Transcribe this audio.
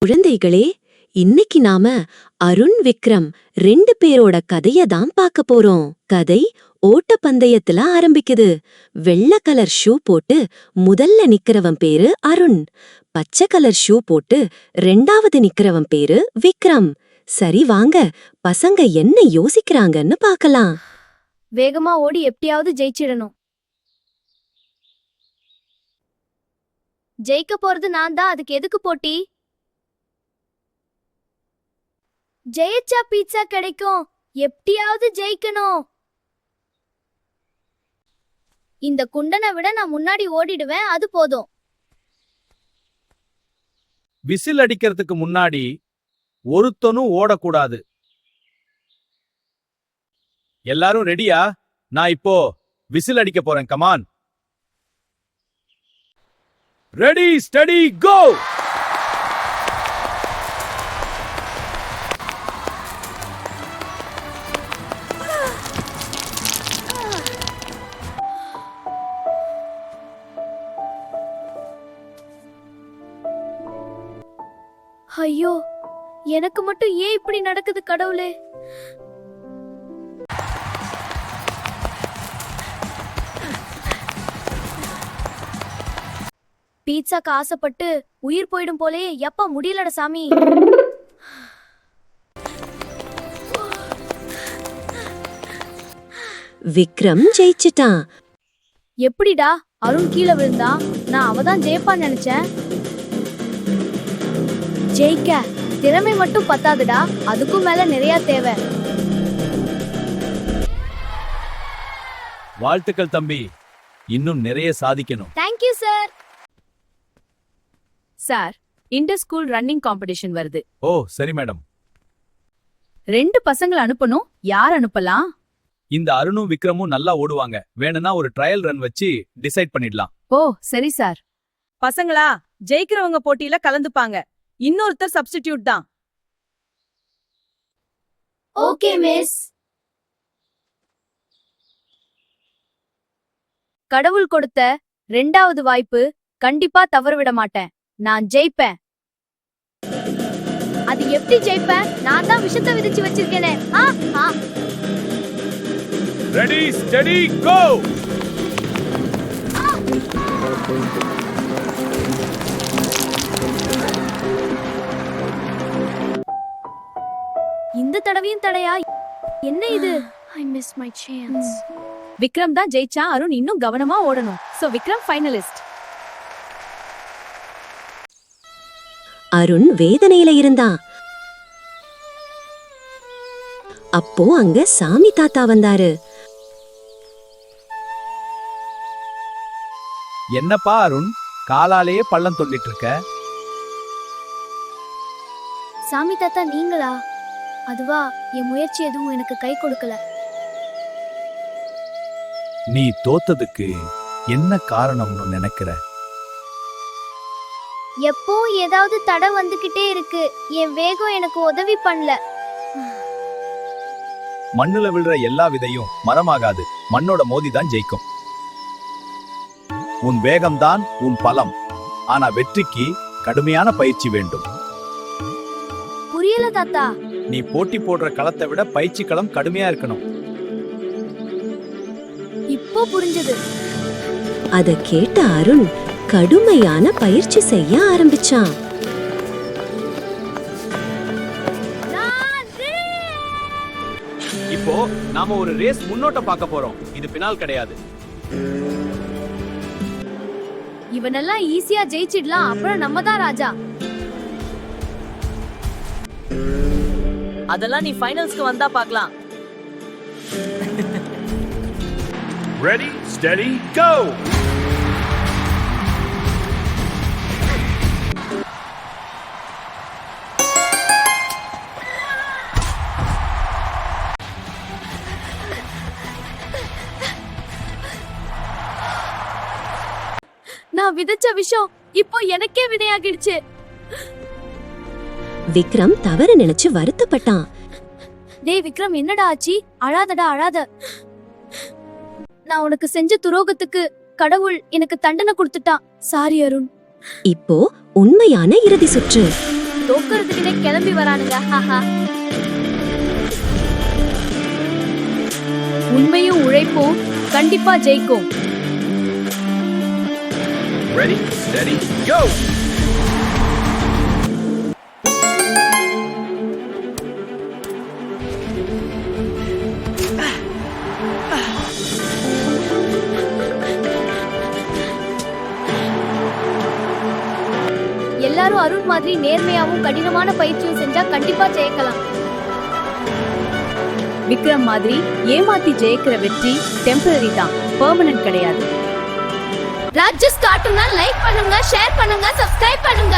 குழந்தைகளே, இன்னைக்கு நாம அருண் விக்ரம் 2 பேரோட கதைய தான் பார்க்க போறோம். கதை ஓட்டப்பந்தயத்துல ஆரம்பிக்குது. வெள்ளை கலர் ஷூ போட்டு முதல்ல நிக்கிறவன் பேரு அருண். பச்சை கலர் ஷூ போட்டு 2வது நிக்கிறவன் பேரு விக்ரம். சரி வாங்க, பசங்க என்ன யோசிக்கிறாங்கன்னு பார்க்கலாம். வேகமா ஓடி எப்படியாவது ஜெயிச்சிடணும். ஜெயிக்க போறது நான் தான், அதுக்கு எதுக்கு போட்டி? ஜெயிச்சா பீட்சா கிடைக்கும், எப்படியாவது ஜெயிக்கணும். இந்த குண்டனை விட நான் முன்னாடி ஓடிடுவேன், அது போதும். விசில் அடிக்கிறதுக்கு முன்னாடி ஒருத்தனும் ஓடக்கூடாது. எல்லாரும் ரெடியா? நான் இப்போ விசில் அடிக்க போறேன். கமான். ரெடி, ஸ்டடி, கோ! ஐயோ, எனக்கு மட்டும் ஏன் இப்படி நடக்குது கடவுளே? பீட்சாக்கு ஆசைப்பட்டு உயிர் போயிடும் போலே. எப்ப முடியலட சாமி. விக்ரம் ஜெயிச்சிட்டான். எப்படிடா அருண் கீழே விழுந்தா? நான் அவதான் ஜெயிப்பான்னு நினைச்சேன். ஜெயிக்க திறமை மட்டும் பத்தாதுடா, அதுக்கும் மேல நிறைய தேவை. வாழ்த்துக்கள் தம்பி, இன்னும் நிறைய சாதிக்கணும். Thank you sir. Sir, inter school running competition வருது. ஓ சரி மேடம். 2 பசங்களை அனுப்பணும். யார் அனுப்பலாம்? இந்த அருணும் விக்ரமும் நல்லா ஓடுவாங்க. வேணும்னா ஒரு ட்ரையல் ரன் வச்சு டிசைட் பண்ணிடலாம். ஓ சரி சார். பசங்களா, ஜெயிக்கிறவங்க போட்டியில கலந்துப்பாங்க. இன்னொருத்தர் சப்ஸ்டிடியூட் தான். Okay miss. கடவுள் கொடுத்த 2வது வாய்ப்பு, கண்டிப்பா தவறவிட மாட்டேன். நான் ஜெயிப்பேன். அது எப்படி ஜெயிப்பேன்? நான் தான் விஷத்தை விதிச்சு வச்சிருக்கேனே. ரெடி, ஸ்டடி, கோ! இந்த தடவையும் தடையா? என்ன இது? I missed my chance. Vikram தான் ஜெயிச்சா. அருண் இன்னும் கவனமா ஓடணும். So Vikram finalist. அருண் வேதனையில இருந்தான். அப்போ அங்க சாமி தாத்தா வந்தாரு. என்னப்பா அருண், காலாலேயே பள்ளம் தோண்டிட்டு இருக்க? சாமி தாத்தா நீங்களா? அதுவா, என் முயற்சி எதுவும் எனக்கு கை கொடுக்கல. நீ தோத்ததுக்கு என்ன காரணம்னு நினைக்கிற? எப்போ ஏதாவது தடை வந்துகிட்டே இருக்கு. என் வேகம் எனக்கு உதவி பண்ணல. மண்ணுல விழுற எல்லா விதையும் மரமாகாது. மண்ணோட மோதிதான் ஜெயிக்கும். உன் வேகம்தான் உன் பலம். ஆனா வெற்றிக்கு கடுமையான பயிற்சி வேண்டும். புரியல தாத்தா. நீ போட்டி போடுற களத்தை விட பயிற்சி களம் கடுமையா இருக்கணும். இப்போ புரிஞ்சது. அத கேட்ட அருண் கடுமையான பயிற்சி செய்ய ஆரம்பிச்சான். இப்போ நாம ஒரு ரேஸ் முன்னோட்டம் பார்க்க போறோம். இது பினால் கிடையாது. இவனெல்லாம் ஈஸியா ஜெயிச்சிடலாம். அப்புறம் நம்ம தான் ராஜா. அதெல்லாம் நீ ஃபைனல்ஸ்க்கு வந்தா பார்க்கலாம். Ready, steady, go! நான் விதைச்ச விஷம் இப்போ எனக்கே விதையாகிடுச்சு. விக்ரம் தவறு நினைச்சு வருத்தப்பட்டான். டேய் விக்ரம், என்னடா ஆச்சு? அழாதடா, அழாத. நான் உனக்கு செஞ்ச துரோகத்துக்கு கடவுள் எனக்கு தண்டனை கொடுத்துட்டான். சாரி அருண். இப்போ உண்மையான இறுதி சுற்று. தோக்குறதுக்குன்னே கிளம்பி வரானுங்க. ஹாஹா. உண்மையும் உழைப்பும் கண்டிப்பா ஜெயிக்கும். Ready steady go. எல்லாரும் அருண் மாதிரி நேர்மையாவும் கடினமான பயிற்சியும் செஞ்சா கண்டிப்பா ஜெயிக்கலாம். விக்ரம் மாதிரி ஏமாத்தி ஜெயிக்கிற வெற்றி டெம்பரரி தான், பெர்மனன்ட் கிடையாது. ராஜ்யஸ் கார்ட்டூனை லைக் பண்ணுங்க, ஷேர் பண்ணுங்க, சப்ஸ்கிரைப் பண்ணுங்க.